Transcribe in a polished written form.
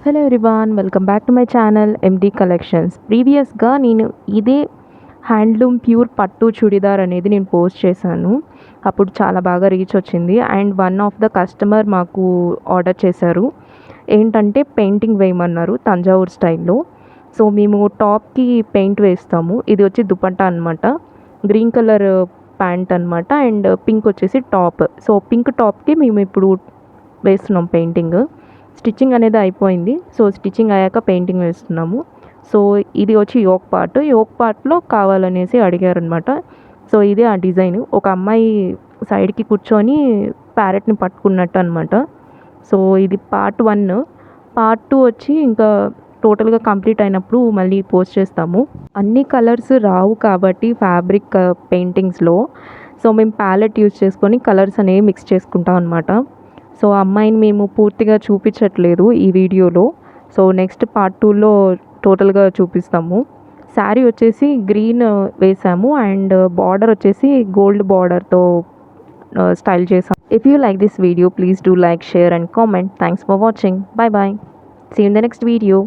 Hello everyone, welcome back to my channel MD collections. ప్రీవియస్గా నేను ఇదే హ్యాండ్లూమ్ ప్యూర్ పట్టు చుడిదార్ అనేది నేను పోస్ట్ చేశాను. అప్పుడు చాలా బాగా రీచ్ వచ్చింది. And one of the customer మాకు ఆర్డర్ చేశారు. ఏంటంటే పెయింటింగ్ వేయమన్నారు తంజావూర్ స్టైల్లో. సో మేము టాప్కి పెయింట్ వేస్తాము. ఇది వచ్చి దుపట్టా అనమాట. గ్రీన్ కలర్ ప్యాంట్ అనమాట అండ్ పింక్ వచ్చేసి టాప్. సో పింక్ టాప్కి మేము ఇప్పుడు వేస్తున్నాం పెయింటింగ్. స్టిచ్చింగ్ అనేది అయిపోయింది. సో స్టిచ్చింగ్ అయ్యాక పెయింటింగ్ వేస్తున్నాము. సో ఇది వచ్చి యోక్ పార్ట్లో కావాలనేసి అడిగారనమాట. సో ఇదే ఆ డిజైన్. ఒక అమ్మాయి సైడ్కి కూర్చొని ప్యారెట్ని పట్టుకున్నట్టు అనమాట. సో ఇది పార్ట్ 1. పార్ట్ 2 వచ్చి ఇంకా టోటల్గా కంప్లీట్ అయినప్పుడు మళ్ళీ పోస్ట్ చేస్తాము. అన్ని కలర్స్ రావు కాబట్టి ఫ్యాబ్రిక్ పెయింటింగ్స్లో సో మేము ప్యాలెట్ యూజ్ చేసుకొని కలర్స్ అనేవి మిక్స్ చేసుకుంటాం అనమాట. సో అమ్మాయిని మేము పూర్తిగా చూపించట్లేదు ఈ వీడియోలో. సో నెక్స్ట్ పార్ట్ 2లో టోటల్గా చూపిస్తాము. శారీ వచ్చేసి గ్రీన్ వేసాము అండ్ బార్డర్ వచ్చేసి గోల్డ్ బార్డర్తో స్టైల్ చేసాము. If you like this video please do like, share and comment. Thanks for watching. Bye bye. See you in the next video.